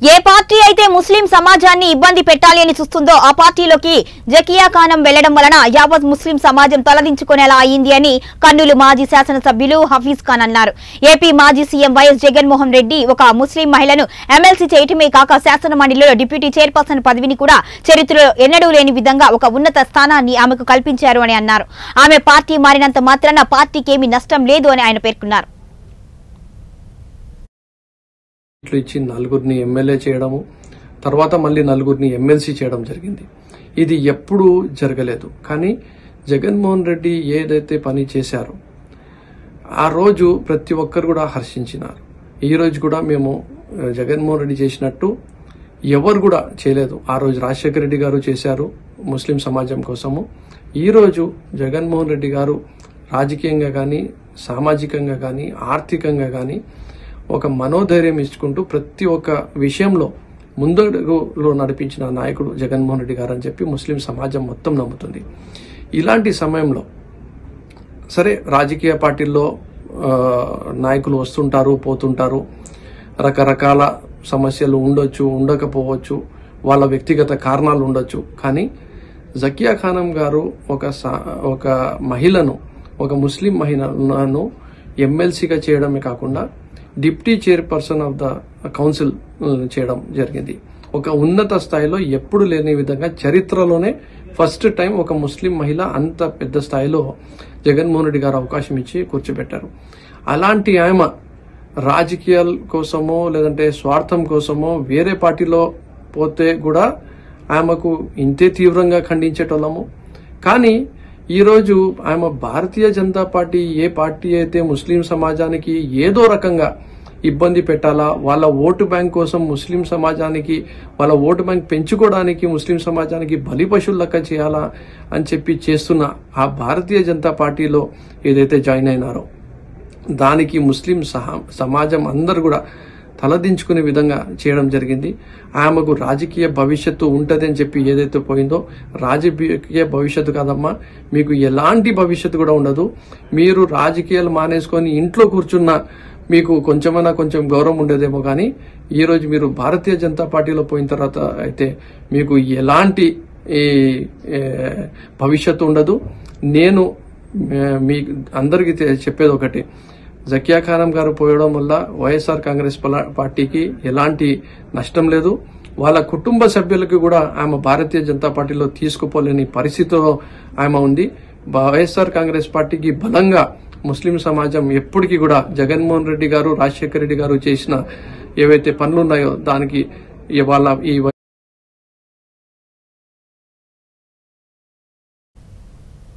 ఏ party అయితే ముస్లిం సమాజాన్ని ఇబ్బంది పెట్టాలి అని చూస్తుందో ఆ పార్టీలోకి జకియా ఖానం వెళ్లడం వలన యావత్ ముస్లిం సమాజం తలదించుకునేలా అయింది అని కర్నూలు మాజీ శాసనసభ్యులు హఫీజ్ ఖాన్ అన్నారు. ఏపీ మాజీ సీఎం వైఎస్ జగన్మోహన్ రెడ్డి ఒక ముస్లిం మహిళను ఎమ్మెల్సీ చేయటమే కాక శాసన మండలిలో డిప్యూటీ చైర్పర్సన్ పదవిని కూడా చరిత్రలో ఎన్నడూ లేని విధంగా ఒక ఉన్నత స్థానాన్ని ఆమెకు కల్పించారు అని అన్నారు. ఆమె పార్టీ మారినంత మాత్రాన పార్టీకి ఏమీ నష్టం లేదు అని ఆయన పేర్కొన్నారు. ఇచ్చి నలుగురిని ఎమ్మెల్యే చేయడము, తర్వాత మళ్ళీ నలుగురిని ఎమ్మెల్సీ చేయడం జరిగింది. ఇది ఎప్పుడూ జరగలేదు. కానీ జగన్మోహన్ రెడ్డి ఏదైతే పని చేశారో ఆ రోజు ప్రతి ఒక్కరు కూడా హర్షించినారు. ఈ రోజు కూడా మేము జగన్మోహన్ రెడ్డి చేసినట్టు ఎవరు కూడా చేయలేదు. ఆ రోజు రాజశేఖర రెడ్డి గారు చేశారు ముస్లిం సమాజం కోసము. ఈ రోజు జగన్మోహన్ రెడ్డి గారు రాజకీయంగా కానీ, సామాజికంగా కానీ, ఆర్థికంగా కానీ ఒక మనోధైర్యం ఇచ్చుకుంటూ ప్రతి ఒక్క విషయంలో ముందడుగులో నడిపించిన నాయకుడు జగన్మోహన్ రెడ్డి గారు అని చెప్పి ముస్లిం సమాజం మొత్తం నమ్ముతుంది. ఇలాంటి సమయంలో సరే రాజకీయ పార్టీల్లో నాయకులు వస్తుంటారు, పోతుంటారు, రకరకాల సమస్యలు ఉండొచ్చు, ఉండకపోవచ్చు, వాళ్ళ వ్యక్తిగత కారణాలు ఉండొచ్చు. కానీ జకియా ఖానం గారు ఒక మహిళను, ఒక ముస్లిం మహిళను ఎమ్మెల్సీగా చేయడమే కాకుండా deputy chairperson of the council చేయడం జరిగింది. ఒక ఉన్నత స్థాయిలో ఎప్పుడు లేని విధంగా చరిత్రలోనే ఫస్ట్ టైం ఒక ముస్లిం మహిళ అంత పెద్ద స్థాయిలో జగన్మోహన్ రెడ్డి గారు అవకాశం ఇచ్చి కూర్చోబెట్టారు. అలాంటి ఆమె రాజకీయాల కోసమో లేదంటే స్వార్థం కోసమో వేరే పార్టీలో పోతే కూడా ఆమెకు ఇంతే తీవ్రంగా ఖండించేటోళ్ళము. కానీ ఈరోజు ఆమె భారతీయ జనతా పార్టీ ఏ పార్టీ అయితే ముస్లిం సమాజానికి ఏదో రకంగా ఇబ్బంది పెట్టాలా, వాళ్ళ ఓటు బ్యాంక్ కోసం ముస్లిం సమాజానికి వాళ్ళ ఓటు బ్యాంక్ పెంచుకోవడానికి ముస్లిం సమాజానికి బలిపశువులు లెక్క చేయాలా అని చెప్పి చేస్తున్న ఆ భారతీయ జనతా పార్టీలో ఏదైతే జాయిన్ అయినారో దానికి ముస్లిం సమాజం అందరూ కూడా తలదించుకునే విధంగా చేయడం జరిగింది. ఆమెకు రాజకీయ భవిష్యత్తు ఉంటుంది అని చెప్పి ఏదైతే పోయిందో, రాజకీయ భవిష్యత్తు కాదమ్మా, మీకు ఎలాంటి భవిష్యత్తు కూడా ఉండదు. మీరు రాజకీయాలు మానేసుకొని ఇంట్లో కూర్చున్న మీకు కొంచెం గౌరవం ఉండేదేమో. కానీ ఈ రోజు మీరు భారతీయ జనతా పార్టీలో పోయిన తర్వాత అయితే మీకు ఎలాంటి భవిష్యత్తు ఉండదు. నేను మీ అందరికీ చెప్పేది ఒకటి, జకియా ఖానం గారు పోయడం వల్ల వైఎస్ఆర్ కాంగ్రెస్ పార్టీకి ఎలాంటి నష్టం లేదు. వాళ్ళ కుటుంబ సభ్యులకి కూడా ఆమె భారతీయ జనతా పార్టీలో తీసుకుపోలేని పరిస్థితిలో ఆమె ఉంది. వైఎస్ఆర్ కాంగ్రెస్ పార్టీకి బలంగా ముస్లిం సమాజం ఎప్పటికీ కూడా జగన్మోహన్ రెడ్డి గారు, రాజశేఖర రెడ్డి గారు చేసిన ఏవైతే పనులున్నాయో దానికి వాళ్ళ ఈ